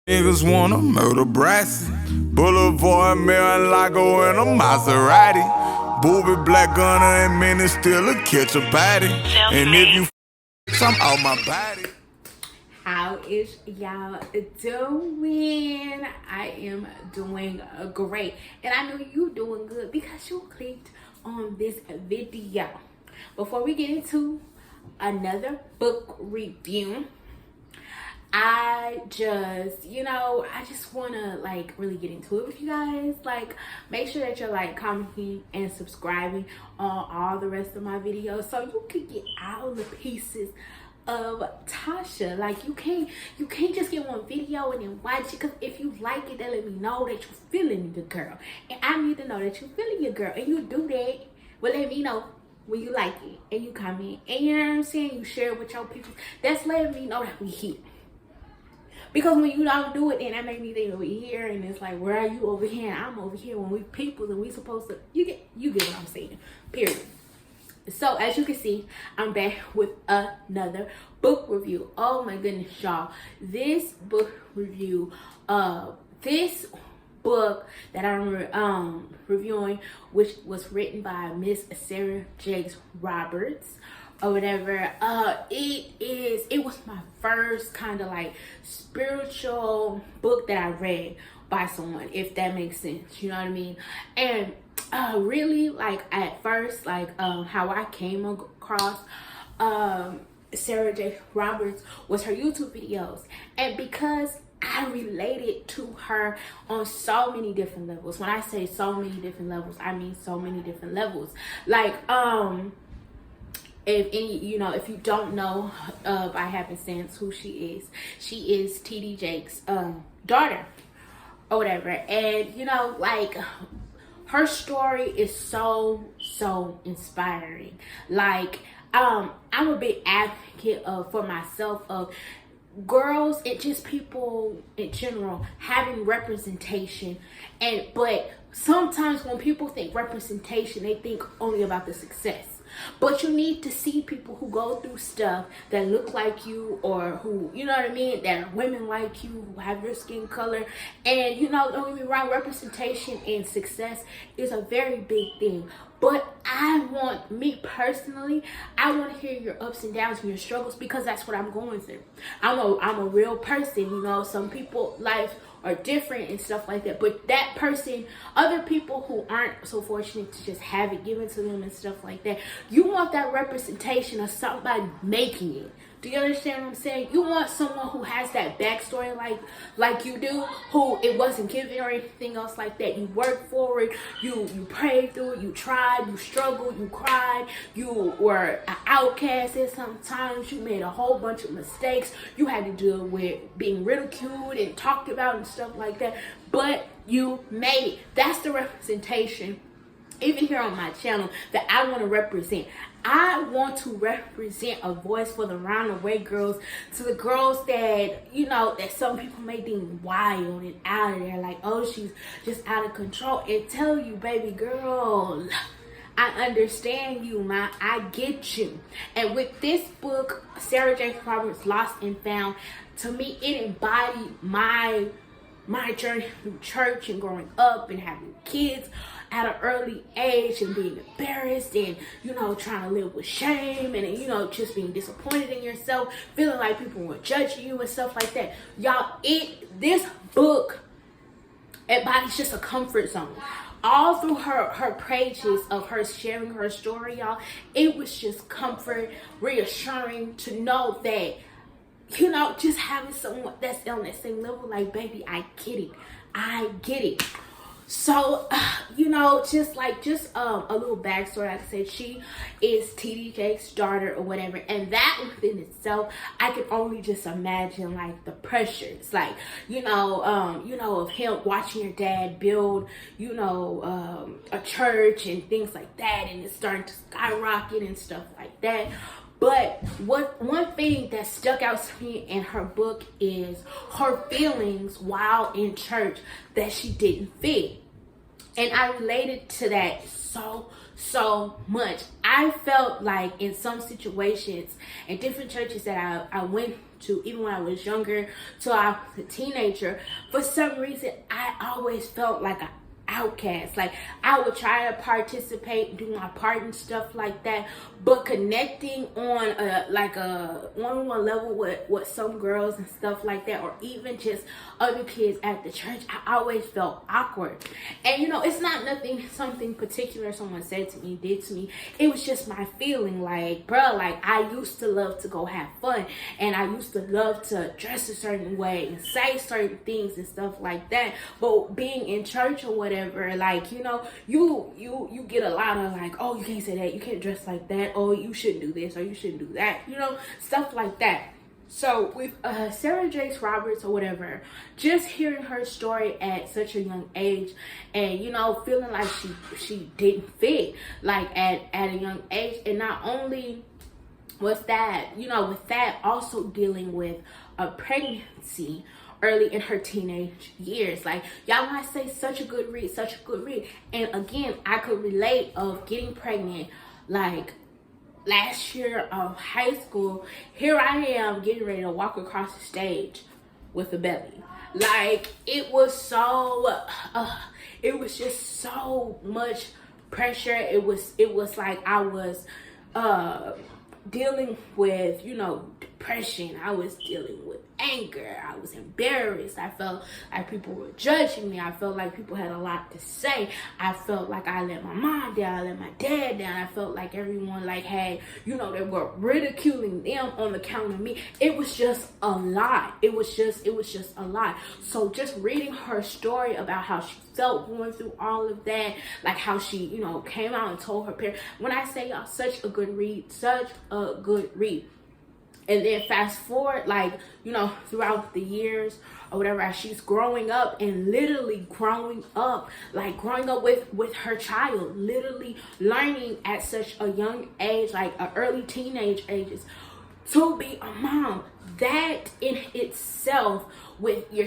Niggas wanna murder Brassy. Boulevard, Mar-a-Lago, and a Maserati. Booby, black gunner, and men still a catch a body. And if you some out my body. How is y'all doing? I am doing great, and I know you doing good because you clicked on this video. Before we get into another book review, I just want to really get into it with you guys. Make sure that you're commenting and subscribing on all the rest of my videos so you can get all the pieces of Tasha. You can't just get one video and then watch it, because if you like it, then let me know that you're feeling the girl, and I need to know that you're feeling your girl. And you do that, well, let me know when you like it, and you comment, and you know what I'm saying, you share it with your people. That's letting me know that we here. Because when you don't do it, then that make me think that we here, and it's like, where are you over here? And I'm over here when we people, and we supposed to, you get what I'm saying, period. So as you can see, I'm back with another book review. Oh my goodness, y'all. This book review, this book that I'm reviewing, which was written by Miss Sarah Jakes Roberts or whatever, it was my first kind of spiritual book that I read by someone, if that makes sense, you know what I mean? And really, at first, how I came across Sarah Jakes Roberts was her YouTube videos, and because I related to her on so many different levels. When I say so many different levels, I mean so many different levels. If you don't know by happenstance who she is TD Jakes' daughter or whatever. And her story is so inspiring. I'm a big advocate for myself of girls and just people in general having representation, but sometimes when people think representation, they think only about the success. But you need to see people who go through stuff that look like you, or who, you know what I mean, that are women like you, who have your skin color. And don't get me wrong, representation and success is a very big thing. But me personally, I want to hear your ups and downs and your struggles, because that's what I'm going through. I'm a real person, some people life are different and stuff like that. But that person, other people who aren't so fortunate to just have it given to them and stuff like that, you want that representation of somebody making it. Do you understand what I'm saying? You want someone who has that backstory like you do, who it wasn't given or anything else like that. You worked for it, you prayed through it, you tried, you struggled, you cried, you were an outcast at sometimes, you made a whole bunch of mistakes, you had to deal with being ridiculed and talked about and stuff like that, but you made it. That's the representation, even here on my channel, that I want to represent. I want to represent a voice for the round-the-way girls, to the girls that, that some people may deem wild and out of there, oh, she's just out of control. And tell you, baby girl, I understand you, man. I get you. And with this book, Sarah Jakes Roberts, Lost and Found, to me, it embodied my journey through church and growing up and having kids at an early age and being embarrassed and, trying to live with shame and, just being disappointed in yourself, feeling like people were judging you and stuff like that. Y'all, this book embodies just a comfort zone. All through her pages of her sharing her story, y'all, it was just comfort, reassuring to know that, just having someone that's on that same level, baby, I get it. So, just a little backstory. Like I said, she is TD Jakes' daughter or whatever, and that within itself, I can only just imagine the pressures, of him watching your dad build, a church and things like that, and it's starting to skyrocket and stuff like that. But one thing that stuck out to me in her book is her feelings while in church that she didn't fit. And I related to that so much. I felt like in some situations in different churches that I went to even when I was younger, till I was a teenager. For some reason, I always felt like an outcast. Like, I would try to participate, do my part and stuff like that, but connecting on a one-on-one level with some girls and stuff like that, or even just other kids at the church, I always felt awkward. And it's not something particular someone said to me, did to me. It was just my feeling, like, bruh, like, I used to love to go have fun, and I used to love to dress a certain way and say certain things and stuff like that. But being in church or whatever, like, you get a lot of like, oh, you can't say that, you can't dress like that, oh, you shouldn't do this or you shouldn't do that, stuff like that. So with Sarah Jakes Roberts or whatever, just hearing her story at such a young age, and feeling like she didn't fit, like, at a young age. And not only was that, with that, also dealing with a pregnancy early in her teenage years. Like, y'all, when I say such a good read. And again, I could relate of getting pregnant, like, last year of high school. Here I am getting ready to walk across the stage with a belly. Like, it was just so much pressure. It was like I was dealing with, depression. I was dealing with anger. I was embarrassed. I felt like people were judging me. I felt like people had a lot to say. I felt like I let my mom down. I let my dad down. I felt like everyone had, they were ridiculing them on account of me. It was just a lot. It was just a lot. So just reading her story about how she felt going through all of that, like how she, came out and told her parents. When I say, y'all, such a good read. And then fast forward, throughout the years or whatever, as she's growing up, and literally growing up with her child, literally learning at such a young age, like early teenage ages, to be a mom. That in itself, with your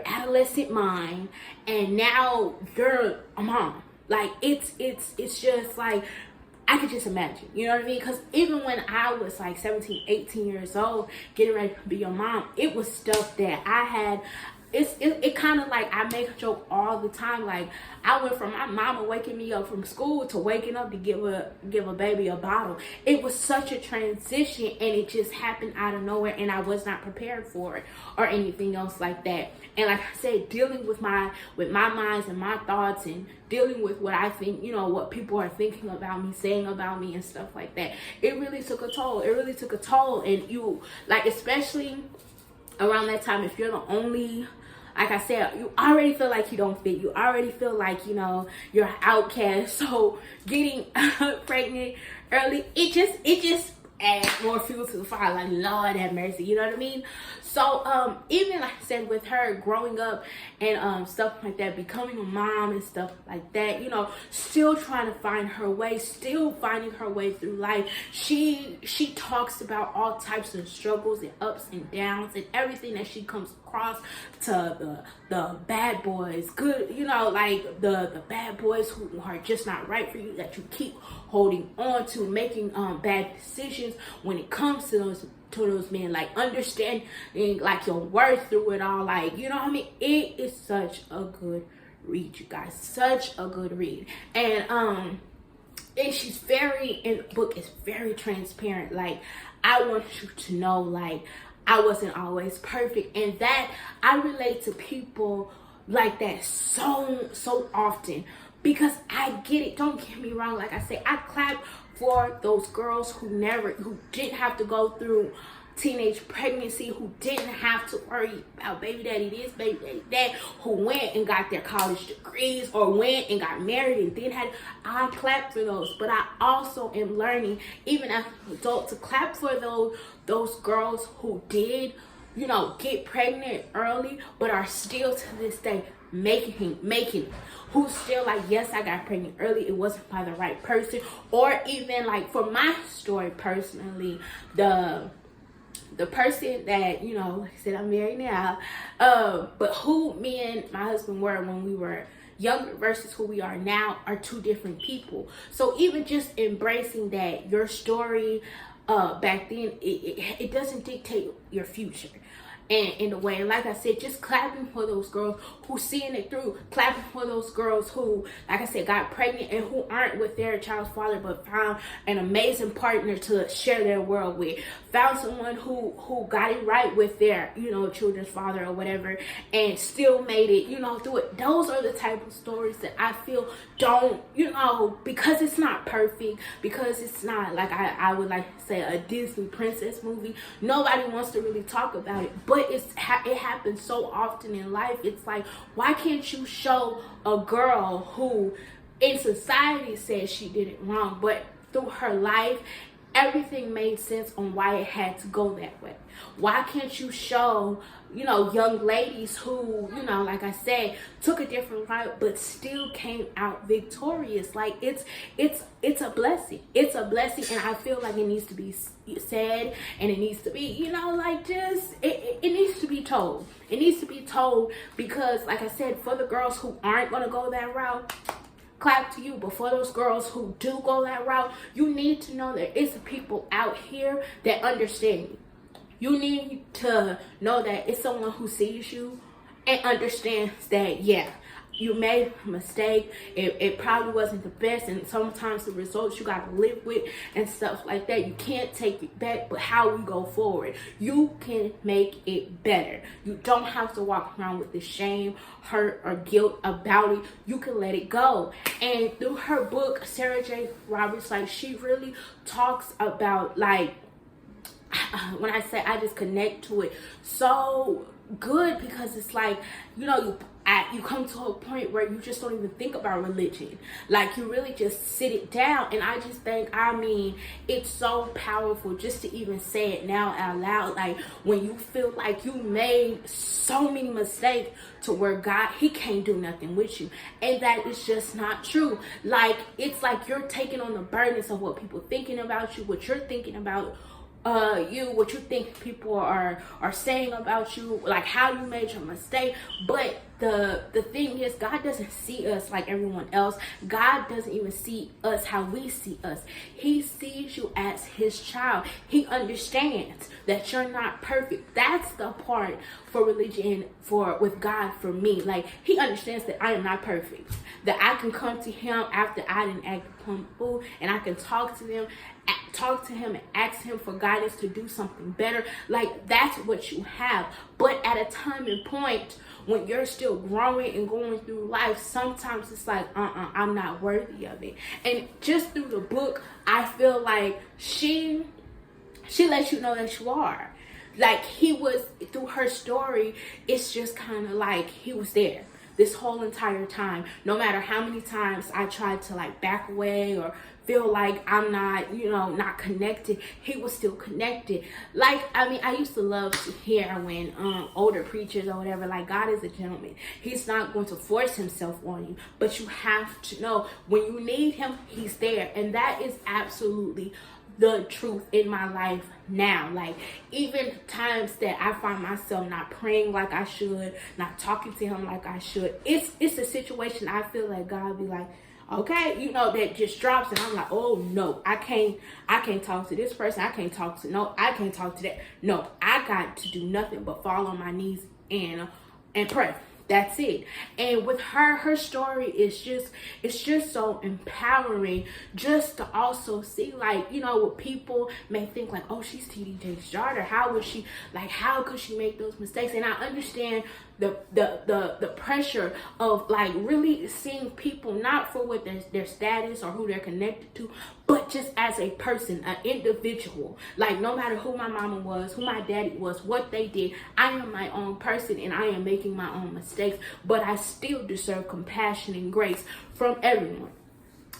adolescent mind, and now you're a mom. Like, it's just like, I could just imagine, you know what I mean? Because even when I was like 17, 18 years old, getting ready to be a mom, it was stuff that I had. It kind of like, I make a joke all the time. Like, I went from my mama waking me up from school to waking up to give a baby a bottle. It was such a transition, and it just happened out of nowhere, and I was not prepared for it or anything else like that. And like I said, dealing with my minds and my thoughts, and dealing with what I think, what people are thinking about me, saying about me and stuff like that. It really took a toll. And you, like, especially around that time, if you're the only, like I said, you already feel like you don't fit. You already feel like, you're an outcast. So getting pregnant early, it just adds more fuel to the fire. Like, Lord have mercy, you know what I mean? So even like I said, with her growing up and stuff like that, becoming a mom and stuff like that, still trying to find her way, still finding her way through life. She talks about all types of struggles and ups and downs and everything that she comes across, to the bad boys, good, like the bad boys who are just not right for you, that you keep holding on to, making bad decisions when it comes to those men, like understanding like your worth through it all, like, what I mean? It is such a good read, you guys, such a good read. And she's in the book is very transparent. Like, I want you to know, like, I wasn't always perfect, and that I relate to people like that so often, because I get it. Don't get me wrong. Like I say, I clap for those girls who didn't have to go through teenage pregnancy, who didn't have to worry about baby daddy this, baby daddy that, who went and got their college degrees, or went and got married and then I clap for those. But I also am learning, even as an adult, to clap for those girls who did, get pregnant early, but are still to this day making it. Who's still like, yes, I got pregnant early, it wasn't by the right person. Or even like, for my story personally, the person that, like I said, I'm married now, but who me and my husband were when we were younger versus who we are now are two different people. So even just embracing that your story back then, it doesn't dictate your future. And in a way, like I said, just clapping for those girls who seeing it through, clapping for those girls who, like I said, got pregnant and who aren't with their child's father, but found an amazing partner to share their world with, found someone who got it right with their, children's father or whatever, and still made it, through it. Those are the type of stories that I feel don't, because it's not perfect, because it's not, like I would like to say, a Disney princess movie. Nobody wants to really talk about it, but it happens so often in life. It's like, why can't you show a girl who in society says she did it wrong, but through her life everything made sense on why it had to go that way? Why can't you show, young ladies who, like I said, took a different route but still came out victorious? Like, it's a blessing. It's a blessing, and I feel like it needs to be said, and it needs to be, it needs to be told. It needs to be told because, like I said, for the girls who aren't going to go that route, clap to you. But for those girls who do go that route, you need to know there is people out here that understand you. You need to know that it's someone who sees you and understands that, yeah, you made a mistake. It probably wasn't the best, and sometimes the results you got to live with and stuff like that. You can't take it back, but how we go forward, you can make it better. You don't have to walk around with the shame, hurt, or guilt about it. You can let it go. And through her book, Sarah J. Roberts, like, she really talks about, like, when I say I just connect to it so good, because it's like, you come to a point where you just don't even think about religion. Like, you really just sit it down. And I just think, it's so powerful just to even say it now out loud. Like, when you feel like you made so many mistakes to where God, he can't do nothing with you. And that is just not true. Like, it's like you're taking on the burdens of what people thinking about you, what you're thinking about what you think people are saying about you, like how you made your mistake. But the thing is, God doesn't see us like everyone else. God doesn't even see us how we see us. He sees you as his child. He understands that you're not perfect. That's the part for religion, with God, for me. Like, he understands that I am not perfect, that I can come to him after I didn't act upon food, and I can talk to him and ask him for guidance to do something better. Like, that's what you have. But at a time and point when you're still growing and going through life, sometimes it's like, I'm not worthy of it. And just through the book, I feel like she lets you know that you are. Like, he was, through her story, it's just kind of like he was there this whole entire time. No matter how many times I tried to, like, back away or feel like I'm not, not connected, he was still connected. Like, I used to love to hear when older preachers or whatever, like, God is a gentleman. He's not going to force himself on you, but you have to know when you need him, he's there. And that is absolutely the truth in my life now. Like, even times that I find myself not praying like I should, not talking to him like I should, it's a situation I feel like God be like, okay, that just drops, and I'm like, oh no, I can't talk to this person, I can't talk to that. No, I got to do nothing but fall on my knees and pray. That's it. And with her story is just so empowering, just to also see, like, what people may think, like, oh, she's TD Jakes' daughter, how could she make those mistakes? And I understand the pressure of, like, really seeing people not for what their status or who they're connected to, but just as a person, an individual. Like, no matter who my mama was, who my daddy was, what they did, I am my own person and I am making my own mistakes, but I still deserve compassion and grace from everyone.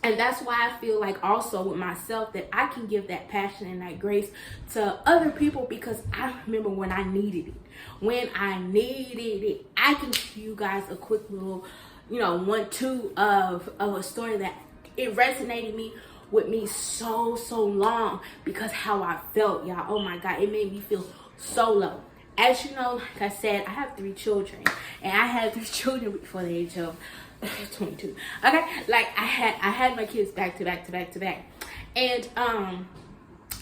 And that's why I feel like also with myself that I can give that passion and that grace to other people, because I remember when I needed it. When I needed it, I can give you guys a quick little, 1-2 of a story that it resonated with me so long, because how I felt, y'all. Oh my God, it made me feel so low. As you know, like I said, I have 3 children, and I had 3 children before the age of 22. Okay, like I had my kids back to back. And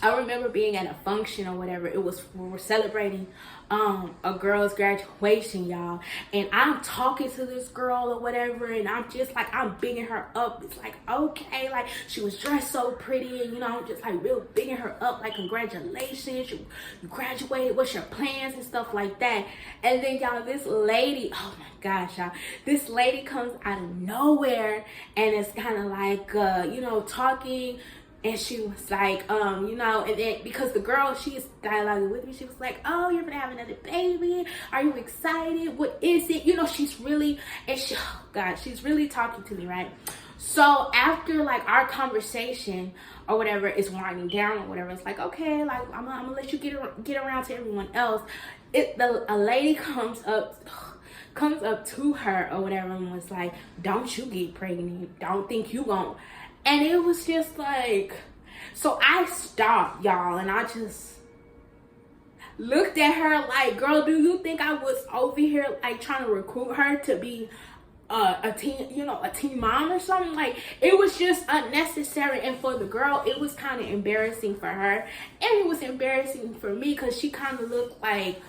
I remember being at a function or whatever. We were celebrating a girl's graduation, y'all. And I'm talking to this girl or whatever, and I'm just like, I'm bigging her up. It's like, okay, like she was dressed so pretty, and I'm just like real bigging her up, like congratulations, you graduated, what's your plans and stuff like that. And then y'all, this lady, oh my gosh, y'all, this lady comes out of nowhere and it's kind of like talking. And she was like, and then because the girl, she's dialoguing with me, she was like, oh, you're gonna have another baby. Are you excited? What is it? She's really, she's really talking to me, right? So after like our conversation or whatever is winding down or whatever, it's like, okay, like I'm gonna let you get around to everyone else. A lady comes up to her or whatever and was like, don't you get pregnant. Don't think you gon'. And it was just like, so I stopped, y'all, and I just looked at her like, girl, do you think I was over here like trying to recruit her to be a teen mom or something? Like, it was just unnecessary. And for the girl, it was kind of embarrassing for her, and it was embarrassing for me because she kind of looked like,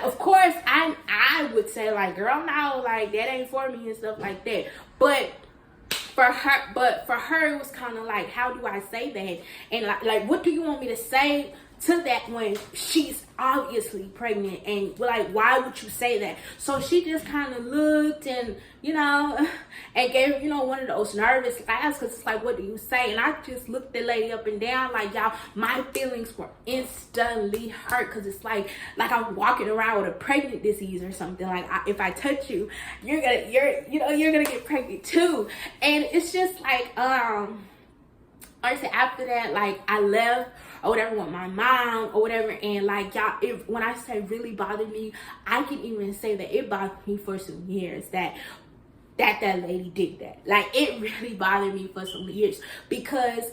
of course I would say like, girl, no, like that ain't for me and stuff like that. But for her, it was kind of like, how do I say that? And like, what do you want me to say to that when she's obviously pregnant? And like, why would you say that? So she just kind of looked and and gave one of those nervous laughs, because it's like, what do you say? And I just looked the lady up and down, like, y'all, my feelings were instantly hurt, because it's like I'm walking around with a pregnant disease or something. Like, if I touch you, you're gonna get pregnant too. And it's just like I said, after that, like, I left or whatever with my mom or whatever, and like, y'all, when I say really bothered me, I can even say that it bothered me for some years that lady did that. Like, it really bothered me for some years, because,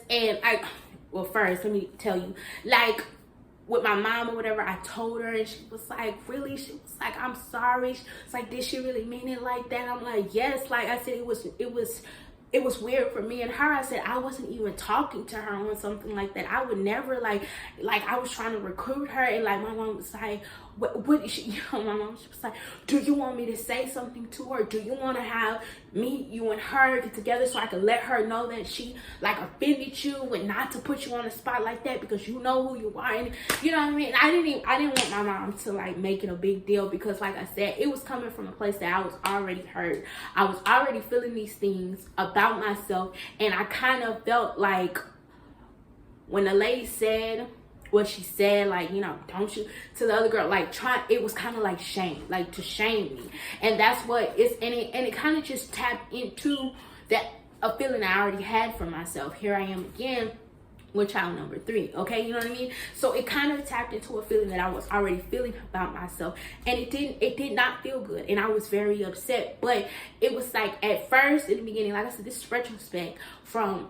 first, let me tell you, like, with my mom or whatever, I told her, and she was like, really? She was like, I'm sorry. It's like, did she really mean it like that? I'm like, yes. Like I said, it was weird for me and her. I said I wasn't even talking to her on something like that. I would never like I was trying to recruit her, and like my mom was like, what is she? My mom, she was like, do you want me to say something to her? Do you want to have you and her get together so I can let her know that she like offended you, and not to put you on the spot like that, because you know who you are? And you know what I mean? I didn't want my mom to like make it a big deal, because like I said, it was coming from a place that I was already hurt. I was already feeling these things about myself, and I kind of felt like when the lady said what she said, like, don't you, to the other girl, like, it was kind of like shame, like to shame me. And that's what it's, and it kind of just tapped into that a feeling I already had for myself. Here I am again with child number 3, okay? You know what I mean? So it kind of tapped into a feeling that I was already feeling about myself, and it did not feel good, and I was very upset. But it was like, at first, in the beginning, like I said, this is retrospect from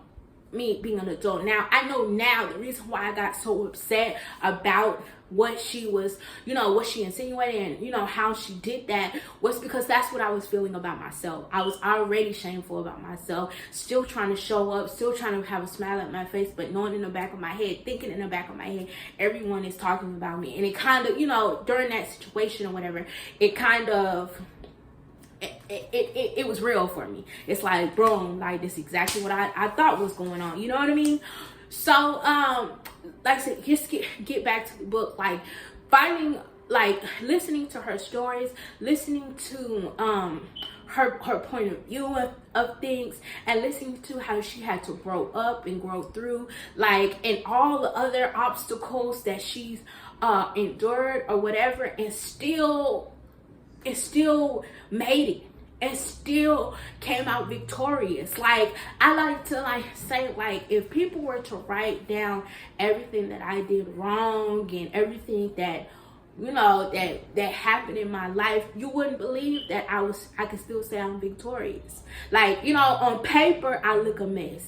me being an adult. Now, I know now the reason why I got so upset about what she was, what she insinuated, and, how she did that, was because that's what I was feeling about myself. I was already shameful about myself, still trying to show up, still trying to have a smile at my face, but knowing in the back of my head, thinking in the back of my head, everyone is talking about me. And it kind of, during that situation or whatever, it kind of, it was real for me. It's like, boom, like, this is exactly what I thought was going on. You know what I mean? So, like I said, just get back to the book, like, finding, like, listening to her stories, listening to her point of view of things, and listening to how she had to grow up and grow through, like, and all the other obstacles that she's endured or whatever, and still made it, and still came out victorious. Like, I like to say, like, if people were to write down everything that I did wrong and everything that that happened in my life, you wouldn't believe that I could still say I'm victorious. Like, on paper I look a mess,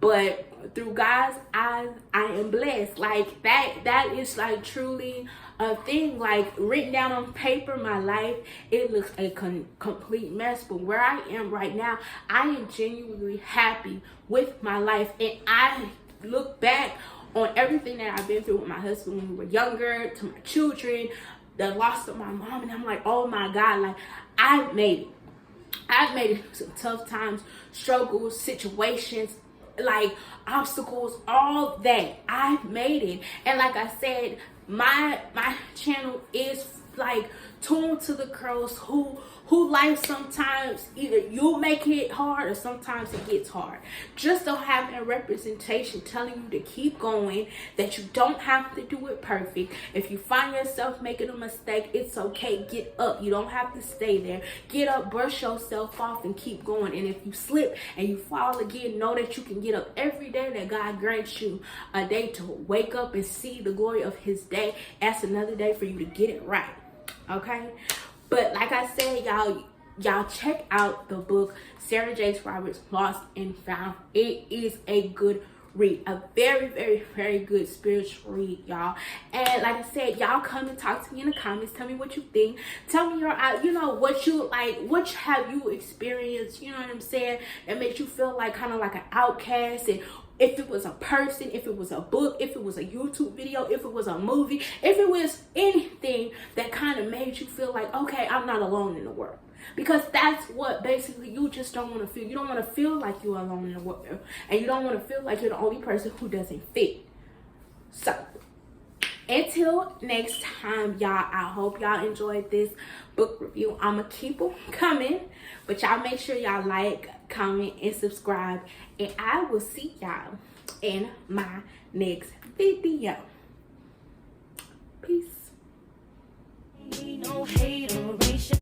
but through God's eyes I am blessed. Like, that is like truly a thing. Like, written down on paper, my life, it looks a complete mess, but where I am right now, I am genuinely happy with my life. And I look back on everything that I've been through with my husband when we were younger, to my children, the loss of my mom, and I'm like, oh my God, like I've made it. I've made it through some tough times, struggles, situations, like obstacles, all that. I've made it. And like I said, my channel is like tuned to the girls who life sometimes either you make it hard or sometimes it gets hard. Just so having a representation telling you to keep going, that you don't have to do it perfect. If you find yourself making a mistake, it's okay. Get up. You don't have to stay there. Get up, brush yourself off, and keep going. And if you slip and you fall again, know that you can get up every day, that God grants you a day to wake up and see the glory of his day. That's another day for you to get it right. Okay? But like I said, y'all check out the book Sarah Jakes Roberts, Lost and Found. It is a good read, a very, very, very good spiritual read, y'all. And like I said, y'all come and talk to me in the comments. Tell me what you think. Tell me your, you know, what you like, what have you experienced, you know what I'm saying, that makes you feel like kind of like an outcast. And if it was a person, if it was a book, if it was a YouTube video, if it was a movie, if it was anything that kind of made you feel like, okay, I'm not alone in the world. Because that's what basically you just don't want to feel. You don't want to feel like you're alone in the world. And you don't want to feel like you're the only person who doesn't fit. So, until next time, y'all, I hope y'all enjoyed this book review. I'm going to keep them coming. But y'all make sure y'all like, comment, and subscribe. And I will see y'all in my next video. Peace. Ain't no hater.